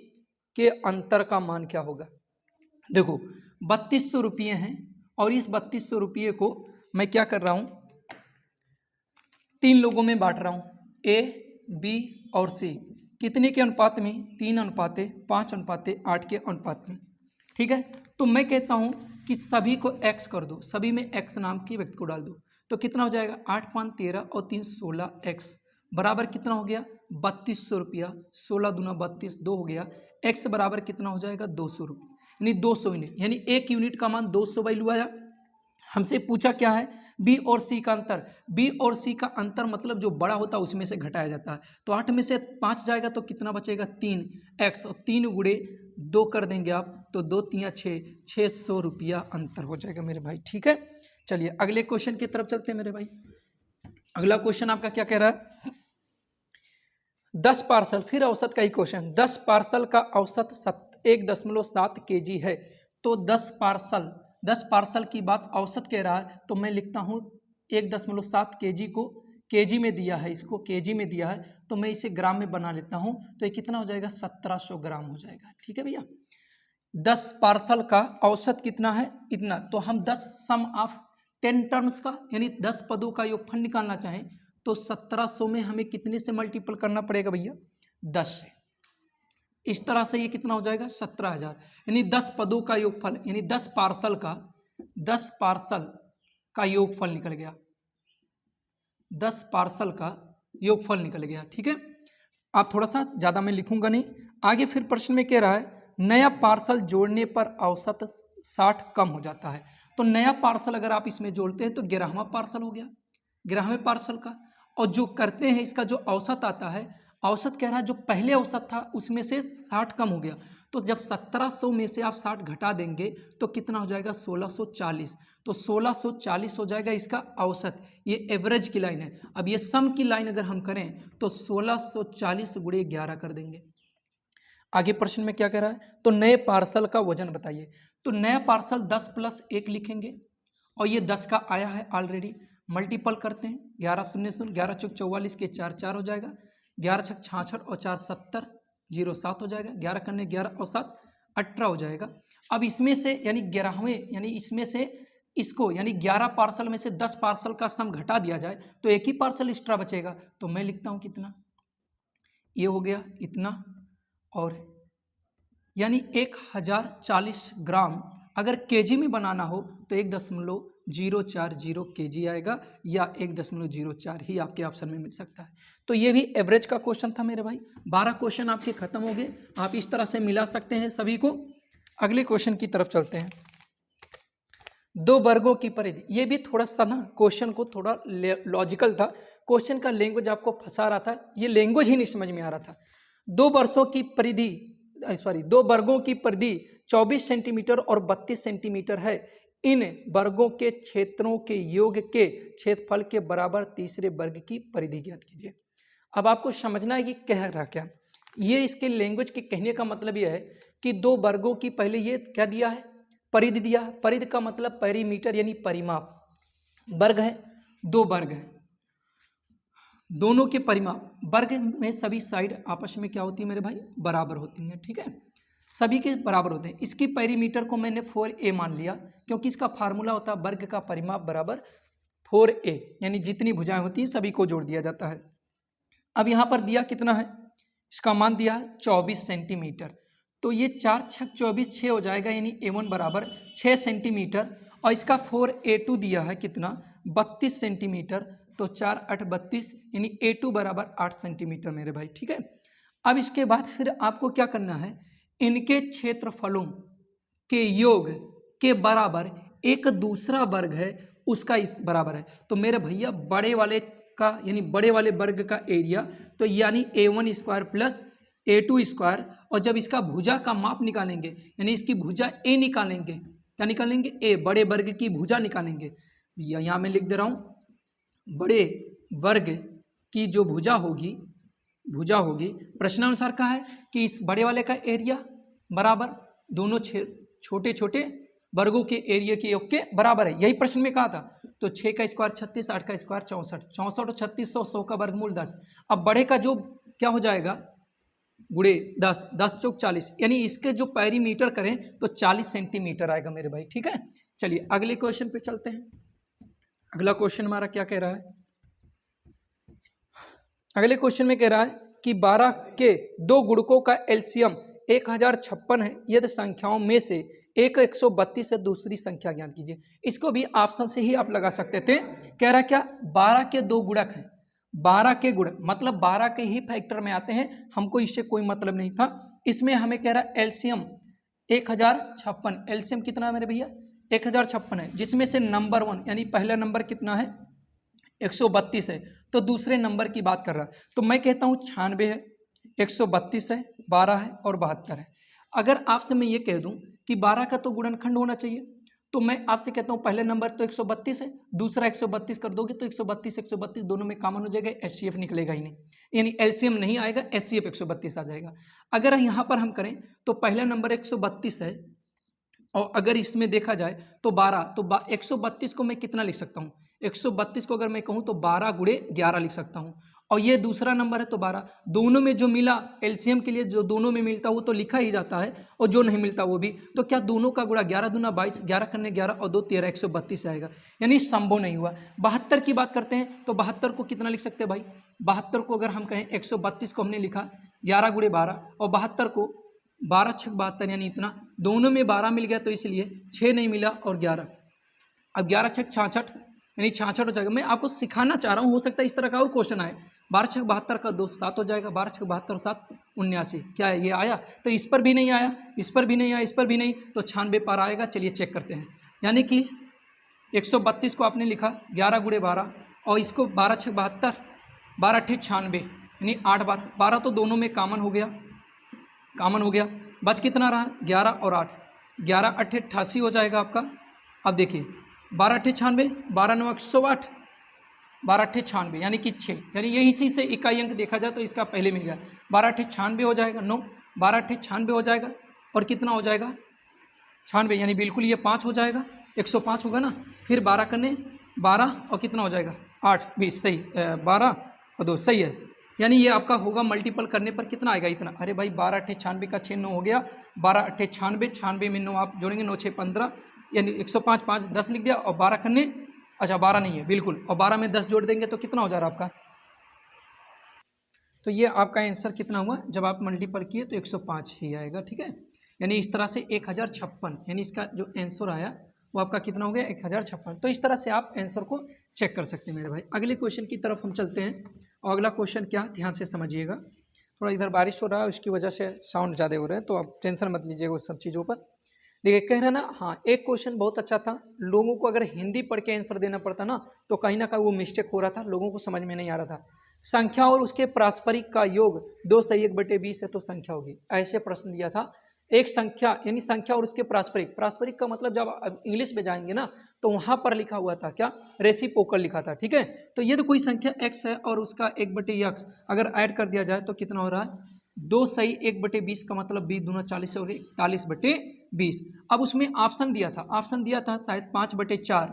के अंतर का मान क्या होगा। देखो 3200 रुपये हैं, और इस 3200 रुपये को मैं क्या कर रहा हूँ, 3 लोगों में बांट रहा हूँ, A, B और C, कितने के अनुपात में, 3:5:8 के अनुपात में। ठीक है, तो मैं कहता हूँ कि सभी को x कर दो, सभी में x नाम की व्यक्ति को डाल दो, तो कितना हो जाएगा, 8 × 5 = 13 और 3 = 16 x बराबर कितना हो गया, 3200 रुपया, 16 दूना 32, 2 हो गया, x बराबर कितना हो जाएगा, 200 रुपये, यानी 200 यूनिट, यानी 1 यूनिट का मान 200 वैल्यू आया। हमसे पूछा क्या है, B और C का अंतर। B और C का अंतर मतलब जो बड़ा होता है उसमें से घटाया जाता है, तो 8 में से 5 जाएगा तो कितना बचेगा, 3x, और 3 × 2 कर देंगे आप तो 2 × 3 = 6, 600 रुपया अंतर हो जाएगा मेरे भाई। ठीक है, चलिए अगले क्वेश्चन की तरफ चलते हैं मेरे भाई। अगला क्वेश्चन आपका क्या कह रहा है, 10 पार्सल, फिर औसत का ही क्वेश्चन, 10 पार्सल का औसत 1.7 kg है, तो 10 पार्सल की बात औसत कह रहा है, तो मैं लिखता हूँ 1.7 kg को kg में दिया है, इसको kg में दिया है, तो मैं इसे ग्राम में बना लेता हूँ, तो ये कितना हो जाएगा, 1700 ग्राम हो जाएगा। ठीक है भैया, 10 पार्सल का औसत कितना है, इतना, तो हम 10 सम ऑफ 10 टर्म्स का यानी 10 पदों का योगफल निकालना चाहें तो 1700 में हमें कितने से मल्टीपल करना पड़ेगा भैया? 10 से। इस तरह से ये कितना हो जाएगा? 17,000। यानी 10 पदों का योगफल यानी 10 पार्सल का योगफल निकल गया। 10 पार्सल का योगफल निकल गया। ठीक है, आप थोड़ा सा ज़्यादा मैं लिखूंगा नहीं। आगे फिर प्रश्न में कह रहा है नया पार्सल जोड़ने पर औसत 60 कम हो जाता है। तो नया पार्सल अगर आप इसमें जोड़ते हैं तो 11वां पार्सल हो गया, 11वें पार्सल का। और जो करते हैं इसका जो औसत आता है, औसत कह रहा है जो पहले औसत था उसमें से 60 कम हो गया। तो जब 1700 में से आप 60 घटा देंगे तो कितना हो जाएगा? 1640। तो 1640 हो जाएगा इसका औसत। ये एवरेज की लाइन है। अब ये सम की लाइन अगर हम करें तो 1640 गुणे 11 कर देंगे। आगे प्रश्न में क्या कह रहा है? तो नए पार्सल का वजन बताइए। तो नया पार्सल 10 + 1 लिखेंगे और ये 10 का आया है ऑलरेडी। मल्टीपल करते हैं, 11 शून्य शून्य, 11 चौक 44 के 4 4 हो जाएगा, 11 छक 66 और 4 70, 0 7 हो जाएगा, 11 करने 11 और 7 18 हो जाएगा। अब इसमें से यानी 11वें यानी इसमें से इसको यानी 11 पार्सल में से 10 पार्सल का सम घटा दिया जाए तो एक ही पार्सल एक्स्ट्रा बचेगा। तो मैं लिखता हूँ कितना, ये हो गया इतना, और यानी 1040 ग्राम। अगर केजी में बनाना हो तो 1.040 केजी आएगा या 1.04 ही आपके ऑप्शन में मिल सकता है। तो ये भी एवरेज का क्वेश्चन था मेरे भाई। 12 क्वेश्चन आपके खत्म हो गए। आप इस तरह से मिला सकते हैं सभी को। अगले क्वेश्चन की तरफ चलते हैं। 2 वर्गों की परिधि। ये भी थोड़ा सा ना क्वेश्चन को थोड़ा लॉजिकल था। क्वेश्चन का लैंग्वेज आपको फंसा रहा था, ये लैंग्वेज ही नहीं समझ में आ रहा था। 2 वर्गों की परिधि 24 सेंटीमीटर और 32 सेंटीमीटर है। इन वर्गों के क्षेत्रों के योग के क्षेत्रफल के बराबर तीसरे वर्ग की परिधि ज्ञात कीजिए। अब आपको समझना है कि कह रहा क्या। ये इसके लैंग्वेज के कहने का मतलब यह है कि 2 वर्गों की, पहले ये क्या दिया है? परिधि दिया। परिधि का मतलब पेरीमीटर यानी परिमाप। वर्ग है, 2 वर्ग है, दोनों के परिमाप। वर्ग में सभी साइड आपस में क्या होती है मेरे भाई? बराबर होती हैं। ठीक है, सभी के बराबर होते हैं। इसकी पेरीमीटर को मैंने 4a मान लिया क्योंकि इसका फार्मूला होता है वर्ग का परिमाप बराबर 4a, यानी जितनी भुजाएं होती हैं सभी को जोड़ दिया जाता है। अब यहाँ पर दिया कितना है? इसका मान दिया है 24 सेंटीमीटर। तो ये 4 छक 24 6 हो जाएगा, यानी a1 बराबर 6 सेंटीमीटर। और इसका 4a2 दिया है कितना? 32 सेंटीमीटर। तो 4 8 32 यानी a2 बराबर 8 सेंटीमीटर मेरे भाई। ठीक है, अब इसके बाद फिर आपको क्या करना है? इनके क्षेत्रफलों के योग के बराबर एक दूसरा वर्ग है उसका इस बराबर है। तो मेरे भैया बड़े वाले का यानी बड़े वाले वर्ग का एरिया तो यानी a1 square plus a2 square, और जब इसका भुजा का माप निकालेंगे यानी इसकी भुजा a निकालेंगे, क्या निकालेंगे? a, बड़े वर्ग की भुजा निकालेंगे। यहाँ मैं लिख दे रहा हूँ, बड़े वर्ग की जो भुजा होगी प्रश्नानुसार कहा है कि इस बड़े वाले का एरिया बराबर दोनों छोटे छोटे वर्गों के एरिया के योग के बराबर है। यही प्रश्न में कहा था। तो 6 का स्क्वायर 36, 8 का स्क्वायर 64, 64 और 36 100 का वर्गमूल 10। अब बड़े का जो क्या हो जाएगा? गुणे 10, 10 चौक 40, यानी इसके जो पेरीमीटर करें तो 40 सेंटीमीटर आएगा मेरे भाई। ठीक है, चलिए अगले क्वेश्चन पे चलते हैं। अगला क्वेश्चन हमारा क्या कह रहा है? अगले क्वेश्चन में कह रहा है कि 12 के 2 गुणकों का एलसीएम 1056 है। यदि संख्याओं में से एक 132 है, दूसरी संख्या ज्ञात कीजिए। इसको भी ऑप्शन से ही आप लगा सकते थे। कह रहा क्या? 12 के 2 गुणक हैं, 12 के गुणक मतलब 12 के ही फैक्टर में आते हैं। हमको इससे कोई मतलब नहीं था। इसमें हमें कह रहा है एलसीएम 1056। एलसीएम कितना है मेरे भैया? 1056 है, जिसमें से नंबर 1 यानी पहला नंबर कितना है? 132 है। तो दूसरे नंबर की बात कर रहा है तो मैं कहता हूँ 96 है, 132 है, 12 है और 72 है। अगर आपसे मैं ये कह दूं कि 12 का तो गुणनखंड होना चाहिए, तो मैं आपसे कहता हूँ पहले नंबर तो 132 है, दूसरा 132 कर दोगे तो 132 132 दोनों में कॉमन हो जाएगा, एचसीएफ निकलेगा ही नहीं, यानी एलसीएम नहीं आएगा, एचसीएफ 132 आ जाएगा। अगर यहाँ पर हम करें तो पहला नंबर 132 है और अगर इसमें देखा जाए तो 12, तो 132 को मैं कितना लिख सकता हूँ? 132 को अगर मैं कहूँ तो 12 गुणे 11 लिख सकता हूँ। और ये दूसरा नंबर है तो 12, दोनों में जो मिला एलसीएम के लिए जो दोनों में मिलता वो तो लिखा ही जाता है, और जो नहीं मिलता वो भी। तो क्या दोनों का गुणा 11 दूना 22, 11 करने 11 और 2 13, 132 आएगा, यानी संभव नहीं हुआ। 72 की बात करते हैं तो 72 को कितना लिख सकते हैं भाई? 72 को अगर हम कहें 132 को हमने लिखा 11 गुणे 12 और 72 को 12 छक 72 यानी इतना, दोनों में 12 मिल गया तो इसलिए 6 नहीं मिला और 11, अब 11 छक 66 यानी 66 हो जाएगा। मैं आपको सिखाना चाह रहा हूँ, हो सकता है इस तरह का और क्वेश्चन आए। 12 छक 72 का 2 7 हो जाएगा, 12 छक 72 7 79, क्या है ये आया? तो इस पर भी नहीं आया, इस पर भी नहीं आया, इस पर भी नहीं, तो 96 पर आएगा। चलिए चेक करते हैं, यानी कि 132 को आपने लिखा 11 गुणे 12 और इसको 12 छक 72, 12 अट्ठे 96 यानी 8 बार, 12 तो दोनों में कॉमन हो गया, कॉमन हो गया, बच कितना रहा? 11 और 8, 11 अट्ठे 88 हो जाएगा आपका। अब देखिए 12 अट्ठे 96, 12 9 108, 12 अट्ठे 96 यानी कि 6, यानी यही इसी से इकाई अंक देखा जाए तो इसका पहले मिल गया। 12 अट्ठे 96 हो जाएगा, 9 12 अट्ठे 96 हो जाएगा और कितना हो जाएगा? 96 यानी बिल्कुल ये 5 हो जाएगा, 105 होगा ना। फिर 12 करने 12 और कितना हो जाएगा? 8 20, सही, 12 और 2 सही है, यानी ये आपका होगा मल्टीपल करने पर कितना आएगा? इतना। अरे भाई 12 अट्ठे 96 का 6 9 हो गया, 12 अट्ठे 96, 96 में 9 आप जोड़ेंगे, 9 6 15 यानी 105, 5 10 लिख दिया और 12 करने, अच्छा 12 नहीं है बिल्कुल, और 12 में 10 जोड़ देंगे तो कितना हो जा रहा है आपका? तो ये आपका आंसर कितना हुआ? जब आप मल्टीपल किए तो 105 ही आएगा, ठीक है। यानी इस तरह से 1056, यानी इसका जो आंसर आया वो आपका कितना हो गया? 1056। तो इस तरह से आप आंसर को चेक कर सकते हैं मेरे भाई। अगले क्वेश्चन की तरफ हम चलते हैं, और अगला क्वेश्चन क्या, ध्यान से समझिएगा। थोड़ा इधर बारिश हो रहा है, उसकी वजह से साउंड ज़्यादा हो रहे हैं, तो आप टेंशन मत लीजिएगा उस सब चीज़ों पर। देखिए कह रहे हैं ना, हाँ एक क्वेश्चन बहुत अच्छा था, लोगों को अगर हिंदी पढ़ के आंसर देना पड़ता ना तो कहीं ना कहीं वो मिस्टेक हो रहा था, लोगों को समझ में नहीं आ रहा था। संख्या और उसके पारस्परिक का योग 2 सही 1/20 है तो संख्या होगी, ऐसे प्रश्न दिया था। एक संख्या यानी संख्या और उसके पारस्परिक, पारस्परिक का मतलब जब आप इंग्लिश में जाएंगे ना तो वहाँ पर लिखा हुआ था क्या? रेसिप्रोकल लिखा था, ठीक है। तो ये तो कोई संख्या x है और उसका 1/x अगर ऐड कर दिया जाए तो कितना हो रहा है? 2 सही 1/20 का मतलब 20 दूना 40 और 41/20। अब उसमें ऑप्शन दिया था, ऑप्शन दिया था शायद 5/4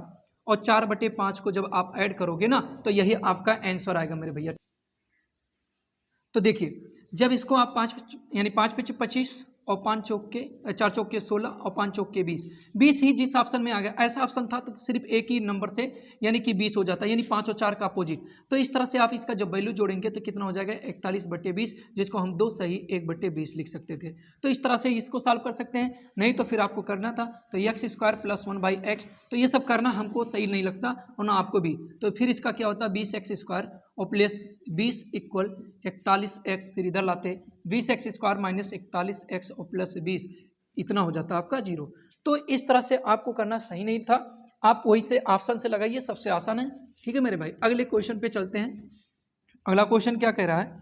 और 4/5 को जब आप ऐड करोगे ना तो यही आपका आंसर आएगा मेरे भैया। तो देखिए जब इसको आप 5 यानी 5 5 25 और 5 चौक के 4 चौक के 16 और 5 चौक के 20 ही जिस ऑप्शन में आ गया, ऐसा ऑप्शन था तो सिर्फ एक ही नंबर से यानी कि 20 हो जाता है, यानी 5 और 4 का अपोजिट। तो इस तरह से आप इसका जब वैल्यू जोड़ेंगे तो कितना हो जाएगा? 41/20, जिसको हम 2 सही 1/20 लिख सकते थे। तो इस तरह से इसको सॉल्व कर सकते हैं, नहीं तो फिर आपको करना था तो x² + 1/x, तो ये सब करना हमको सही नहीं लगता और ना आपको भी। तो फिर इसका क्या होता है? 20x² और प्लस 20 = 41x, फिर इधर लाते 20x² - 41x और प्लस 20, इतना हो जाता है आपका 0। तो इस तरह से आपको करना सही नहीं था, आप वही से ऑप्शन से लगाइए, सबसे आसान है, ठीक है मेरे भाई। अगले क्वेश्चन पे चलते हैं। अगला क्वेश्चन क्या कह रहा है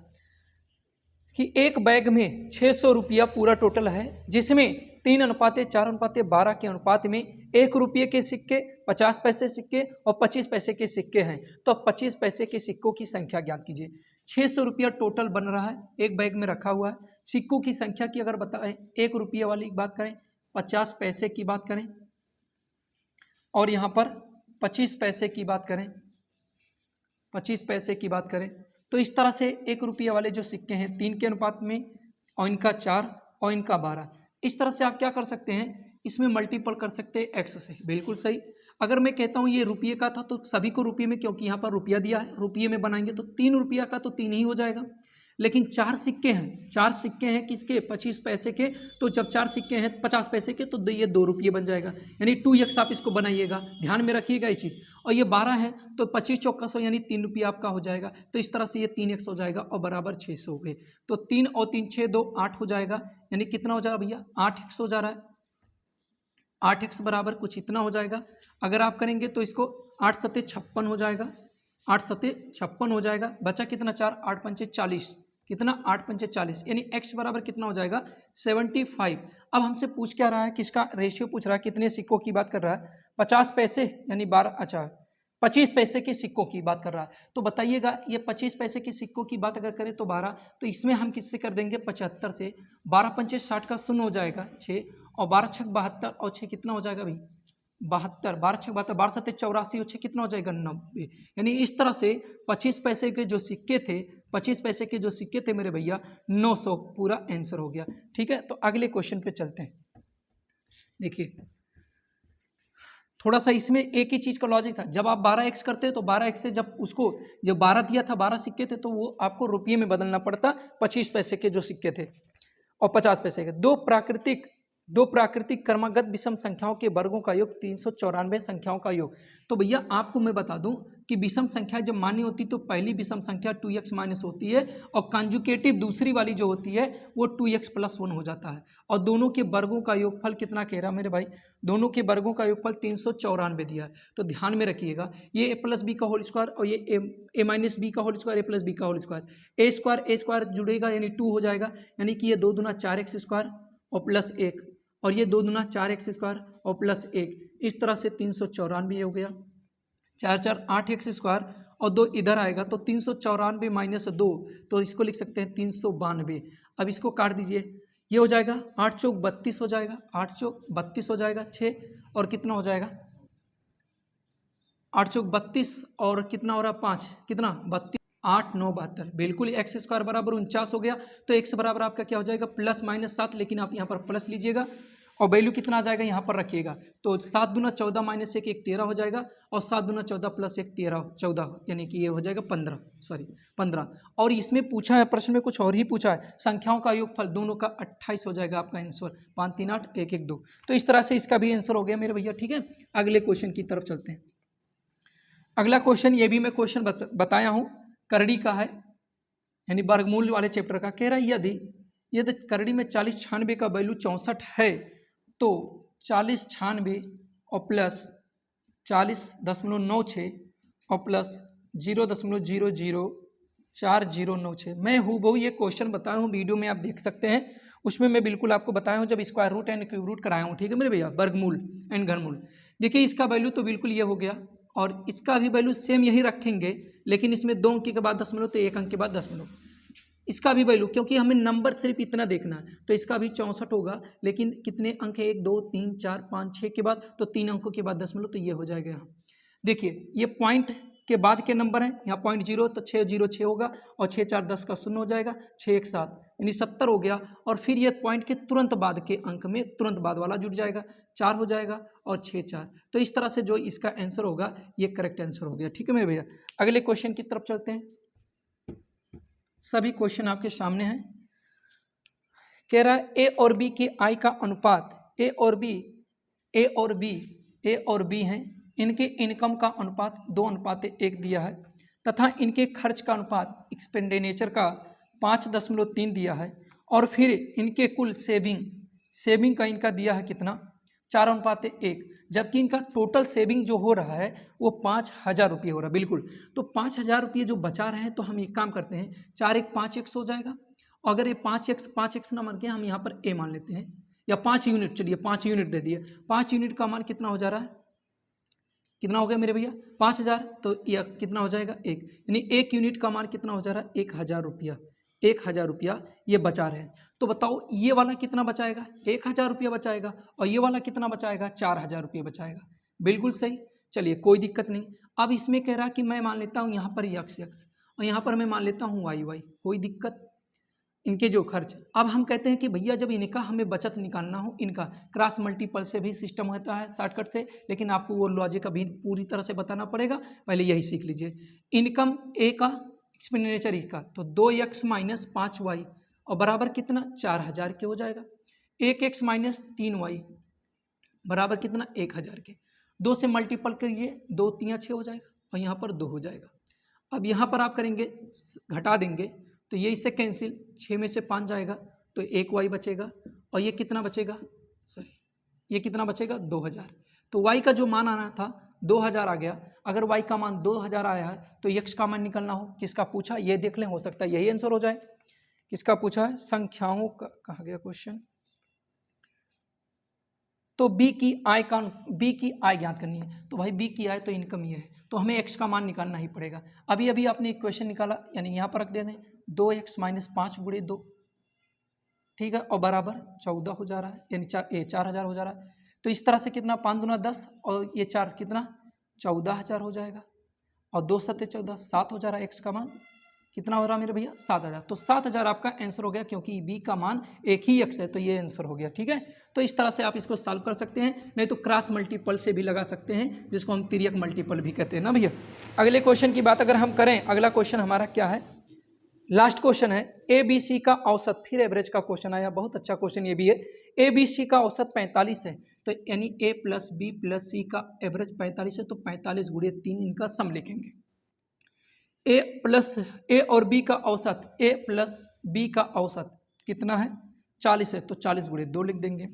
कि एक बैग में 600 रुपया पूरा टोटल है, जिसमें 3:4:12 के अनुपात में 1 रुपये के सिक्के, 50 पैसे सिक्के और 25 पैसे के सिक्के हैं। तो 25 पैसे के सिक्कों की संख्या ज्ञात कीजिए। 600 रुपया टोटल बन रहा है, एक बैग में रखा हुआ है। सिक्कों की संख्या की अगर बताएं, 1 रुपये वाली बात करें, 50 पैसे की बात करें और यहाँ पर 25 पैसे की बात करें, 25 पैसे की बात करें, तो इस तरह से 1 रुपये वाले जो सिक्के हैं 3 के अनुपात में और इनका 4 और इनका 12, इस तरह से आप क्या कर सकते हैं? इसमें मल्टीपल कर सकते हैं x से, बिल्कुल सही। अगर मैं कहता हूँ ये रुपये का था तो सभी को रुपये में, क्योंकि यहाँ पर रुपया दिया है, रुपये में बनाएंगे तो 3 रुपया का तो 3 ही हो जाएगा। लेकिन 4 सिक्के हैं, 4 सिक्के हैं किसके? 25 पैसे के। तो जब 4 सिक्के हैं 50 पैसे के तो ये 2 रुपये बन जाएगा, यानी 2x आप इसको बनाइएगा, ध्यान में रखिएगा ये चीज़। और ये 12 है तो 25 चौका 100 यानी 3 रुपये आपका हो जाएगा। तो इस तरह से ये 3x हो जाएगा और बराबर 600 हो गए। तो 3 और 3 6 2 8 हो जाएगा, यानी कितना हो जाएगा भैया? 8x हो जा रहा है। 8x बराबर कुछ इतना हो जाएगा। अगर आप करेंगे तो इसको 8 सत्ते 56 हो जाएगा, 8 सत्ते 56 हो जाएगा। बचा कितना? 4, 8 पंचे 40, कितना? 8 पंचे 40, यानी x बराबर कितना हो जाएगा? 75। अब हमसे पूछ क्या रहा है? किसका रेशियो पूछ रहा है? कितने सिक्कों की बात कर रहा है? 50 पैसे यानी 12, अच्छा 25 पैसे के सिक्कों की बात कर रहा है। तो बताइएगा ये 25 पैसे के सिक्कों की बात अगर करें तो 12, तो इसमें हम किससे कर देंगे? 75 से। 12 पंचे 60 का 0 हो जाएगा 6 और 12 छक 72 और 6 कितना हो जाएगा भाई? 72, 12×6 = 72, 12×7 = 84 और 6 कितना हो जाएगा 90। यानी इस तरह से 25 पैसे के जो सिक्के थे, 25 पैसे के जो सिक्के थे मेरे भैया 900 पूरा आंसर हो गया। ठीक है, तो अगले क्वेश्चन पे चलते हैं। देखिए थोड़ा सा इसमें एक ही चीज़ का लॉजिक था, जब आप 12x करते तो 12x से जब उसको जब 12 दिया था, 12 सिक्के थे तो वो आपको रुपये में बदलना पड़ता, 25 पैसे के जो सिक्के थे और 50 पैसे के। दो प्राकृतिक क्रमागत विषम संख्याओं के वर्गों का योग 394 संख्याओं का योग। तो भैया आपको मैं बता दूं कि विषम संख्या जब मान्य होती तो पहली विषम संख्या 2x माइनस होती है और कंजुकेटिव दूसरी वाली जो होती है वो 2x + 1 हो जाता है। और दोनों के वर्गों का योगफल कितना कह रहा मेरे भाई, दोनों के वर्गों का योगफल 394 दिया है। तो ध्यान में रखिएगा ये a+b का होल स्क्वायर और ये a-b का होल स्क्वायर, a+b का होल स्क्वायर, a स्क्वायर जुड़ेगा यानी 2 हो जाएगा, यानी कि ये 2 दूना 4x स्क्वायर और +1 और ये 2 दूना 4x स्क्वायर और +1, इस तरह से 394 हो गया। 4 4 8x स्क्वायर और 2 इधर आएगा तो 394 - 2, तो इसको लिख सकते हैं 392। अब इसको काट दीजिए, ये हो जाएगा 8 चौक 32 हो जाएगा, 8 चौक 32 हो जाएगा, 6 और कितना हो जाएगा 8 चौक 32 और कितना हो रहा है 5, कितना 32, 8 9 72, बिल्कुल x स्क्वायर बराबर 49 हो गया। तो x बराबर आपका क्या हो जाएगा +-7, लेकिन आप यहाँ पर प्लस लीजिएगा और वैल्यू कितना आ जाएगा यहाँ पर रखिएगा। तो 7 दूना 14 - 1 1 13 हो जाएगा और 7 दूना 14 + 1 13 14, यानी कि ये हो जाएगा 15। और इसमें पूछा है प्रश्न में कुछ और ही पूछा है, संख्याओं का योगफल दोनों का 28 हो जाएगा आपका आंसर, 5 3 8 1 1 2। तो इस तरह से इसका भी आंसर हो गया मेरे भैया। ठीक है, अगले क्वेश्चन की तरफ चलते हैं। अगला क्वेश्चन ये भी मैं क्वेश्चन बताया हूँ, करड़ी का है, यानी वर्गमूल वाले चैप्टर का। कह रहा है यदि करड़ी में 40 96 का वैल्यू 64 है तो 40 96 और प्लस 40.96 और प्लस 0.004096। मैं हूबहू ये क्वेश्चन बताया हूँ, वीडियो में आप देख सकते हैं, उसमें मैं बिल्कुल आपको बताया हूँ जब square root and cube root कराया हूँ। ठीक है मेरे भैया, वर्गमूल एंड घनमूल। देखिए इसका वैल्यू तो बिल्कुल ये हो गया और इसका भी वैल्यू सेम यही रखेंगे, लेकिन इसमें 2 अंक के बाद दशमलव तो 1 अंक के बाद दशमलव। इसका भी वैल्यू, क्योंकि हमें नंबर सिर्फ इतना देखना है, तो इसका भी 64 होगा, लेकिन कितने अंक है 1 2 3 4 5 6 के बाद, तो 3 अंकों के बाद दशमलव, तो ये हो जाएगा यहाँ। देखिए ये पॉइंट के बाद के नंबर हैं, यहाँ 0.0 तो 606 होगा और 6 4 10 का 0 हो जाएगा, 6 1 7 यानी 70 हो गया। और फिर ये पॉइंट के तुरंत बाद के अंक में तुरंत बाद वाला जुड़ जाएगा, 4 हो जाएगा और 6 4। तो इस तरह से जो इसका आंसर होगा ये करेक्ट आंसर हो गया। ठीक है मेरे भैया, अगले क्वेश्चन की तरफ चलते हैं। सभी क्वेश्चन आपके सामने हैं। कह रहा है ए और बी की आय का अनुपात, ए और बी हैं, इनके इनकम का अनुपात 2:1 दिया है तथा इनके खर्च का अनुपात एक्सपेंडिचर का 5.3 दिया है, और फिर इनके कुल सेविंग का इनका दिया है कितना 4:1, जबकि इनका टोटल सेविंग जो हो रहा है वो 5,000 रुपये हो रहा है। बिल्कुल, तो 5,000 रुपये जो बचा रहे हैं, तो हम एक काम करते हैं, 4 1 5x हो जाएगा। अगर ये 5x ना मान के हम यहाँ पर a मान लेते हैं, या 5 यूनिट, चलिए 5 यूनिट दे दिए, 5 यूनिट का मान कितना हो जा रहा है, कितना हो गया मेरे भैया 5,000, तो यह कितना हो जाएगा 1, यानी 1 यूनिट का मान कितना हो जा रहा है 1,000 रुपया, 1,000 रुपया ये बचा रहे हैं। तो बताओ ये वाला कितना बचाएगा, 1,000 रुपया बचाएगा, और ये वाला कितना बचाएगा 4,000 रुपये बचाएगा। बिल्कुल सही, चलिए कोई दिक्कत नहीं। अब इसमें कह रहा कि मैं मान लेता हूँ यहाँ पर x और यहाँ पर मैं मान लेता हूँ y, कोई दिक्कत। इनके जो खर्च, अब हम कहते हैं कि भैया जब इनका हमें बचत निकालना हो, इनका क्रॉस मल्टीपल से भी सिस्टम होता है शॉर्टकट से, लेकिन आपको वो लॉजिक अभी पूरी तरह से बताना पड़ेगा, पहले यही सीख लीजिए। इनकम ए का एक्सपेंडिचर इसका, तो 2x - 5y और बराबर कितना 4,000 के हो जाएगा। 1x - 3y बराबर कितना 1,000 के, 2 से मल्टीपल करिए, 2 3 6 हो जाएगा और यहाँ पर 2 हो जाएगा। अब यहाँ पर आप करेंगे घटा देंगे, तो ये इससे कैंसिल, 6 में से 5 जाएगा तो 1y बचेगा, और ये कितना बचेगा, ये कितना बचेगा 2,000। तो y का जो मान आना था 2,000 आ गया। अगर y का मान 2,000 आया है तो x का मान निकलना हो, किसका पूछा ये देख लें, हो सकता है यही आंसर हो जाए। किसका पूछा है, संख्याओं का, कहा गया क्वेश्चन, तो b की आय ज्ञात करनी है। तो भाई b की आय तो इनकम ही है, तो हमें x का मान निकालना ही पड़ेगा। अभी अभी आपने एक क्वेश्चन निकाला, यानी यहाँ पर रख दे दें 2x - 5 × 2, ठीक है, और बराबर 14 हो जा रहा है, यानी 4,000 हो जा रहा है। तो इस तरह से कितना 5 दूना 10 और ये 4 कितना 14,000 हो जाएगा, और 2 सत्ते 14, 7 हो जा रहा है। एक्स का मान कितना हो रहा मेरे भैया 7,000। तो 7,000 आपका आंसर हो गया, क्योंकि बी का मान एक ही एक्स है, तो ये आंसर हो गया। ठीक है, तो इस तरह से आप इसको सॉल्व कर सकते हैं, नहीं तो क्रॉस मल्टीपल से भी लगा सकते हैं, जिसको हम तिर्यक मल्टीपल भी कहते हैं ना भैया। अगले क्वेश्चन की बात अगर हम करें, अगला क्वेश्चन हमारा क्या है, लास्ट क्वेश्चन है ए बी सी का औसत, फिर एवरेज का क्वेश्चन आया, बहुत अच्छा क्वेश्चन ये भी है। ए बी सी का औसत 45 है, तो यानी ए प्लस बी प्लस सी का एवरेज 45 है, तो 45 गुणे 3 इनका सम लिखेंगे। ए प्लस ए और बी का औसत, ए प्लस बी का औसत कितना है 40 है, तो 40 गुणे 2 लिख देंगे।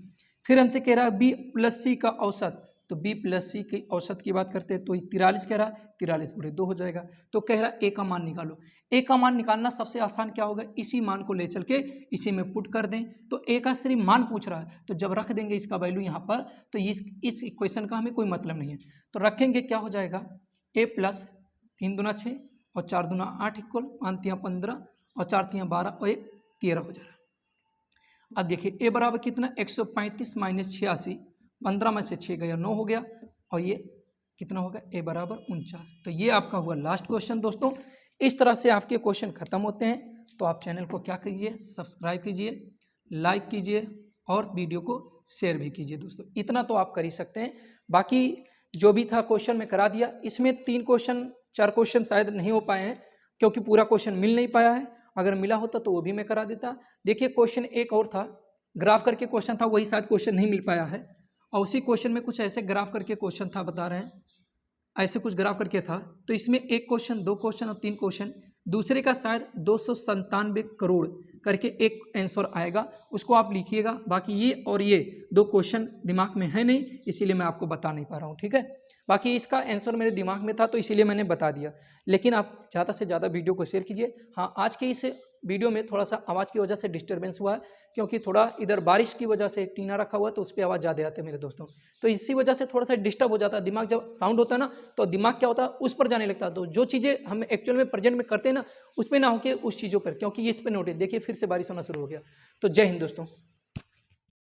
फिर हमसे कह रहा है बी प्लस सी का औसत, तो बी प्लस सी की औसत की बात करते हैं तो 43 कह रहा है, 43 गुणे 2 हो जाएगा। तो कह रहा है ए का मान निकालो। ए का मान निकालना सबसे आसान क्या होगा, इसी मान को ले चल के इसी में पुट कर दें। तो ए का सिर्फ मान पूछ रहा है, तो जब रख देंगे इसका वैल्यू यहाँ पर, तो इस इक्वेशन का हमें कोई मतलब नहीं है। तो रखेंगे क्या हो जाएगा, ए प्लस 3 दूना 6 और 4 दूना 8 इक्वल 5 तियाँ 15 और 4 तियाँ 12 और 1 13 हो जाएगा। अब देखिए ए बराबर कितना 135 माइनस 86, 15 में से 6 गया 9 हो गया, और ये कितना होगा ए बराबर 49। तो ये आपका हुआ लास्ट क्वेश्चन दोस्तों। इस तरह से आपके क्वेश्चन खत्म होते हैं। तो आप चैनल को क्या कीजिए, सब्सक्राइब कीजिए, लाइक कीजिए और वीडियो को शेयर भी कीजिए दोस्तों। इतना तो आप कर ही सकते हैं, बाकी जो भी था क्वेश्चन में करा दिया। इसमें 3 क्वेश्चन 4 क्वेश्चन शायद नहीं हो पाए हैं, क्योंकि पूरा क्वेश्चन मिल नहीं पाया है। अगर मिला होता तो वो भी मैं करा देता। देखिए क्वेश्चन एक और था, ग्राफ करके क्वेश्चन था, वही शायद क्वेश्चन नहीं मिल पाया है। और उसी क्वेश्चन में कुछ ऐसे ग्राफ करके क्वेश्चन था, बता रहे हैं ऐसे कुछ ग्राफ करके था। तो इसमें 1 क्वेश्चन 2 क्वेश्चन और 3 क्वेश्चन, दूसरे का शायद 297 करोड़ करके एक आंसर आएगा, उसको आप लिखिएगा। बाकी ये और ये 2 क्वेश्चन दिमाग में है नहीं, इसीलिए मैं आपको बता नहीं पा रहा हूँ। ठीक है, बाकी इसका आंसर मेरे दिमाग में था तो इसीलिए मैंने बता दिया। लेकिन आप ज़्यादा से ज़्यादा वीडियो को शेयर कीजिए। हाँ, आज के इस वीडियो में थोड़ा सा आवाज़ की वजह से डिस्टर्बेंस हुआ है, क्योंकि थोड़ा इधर बारिश की वजह से टीना रखा हुआ है, तो उस पर आवाज़ ज़्यादा आती है मेरे दोस्तों। तो इसी वजह से थोड़ा सा डिस्टर्ब हो जाता है दिमाग। जब साउंड होता है ना, तो दिमाग क्या होता है उस पर जाने लगता है। तो जो चीज़ें हम एक्चुअल में प्रेजेंट में करते हैं ना, उस पर ना होकर उस चीज़ों पर, क्योंकि इस पर नोटिस देखिए फिर से बारिश होना शुरू हो गया। तो जय हिंद दोस्तों।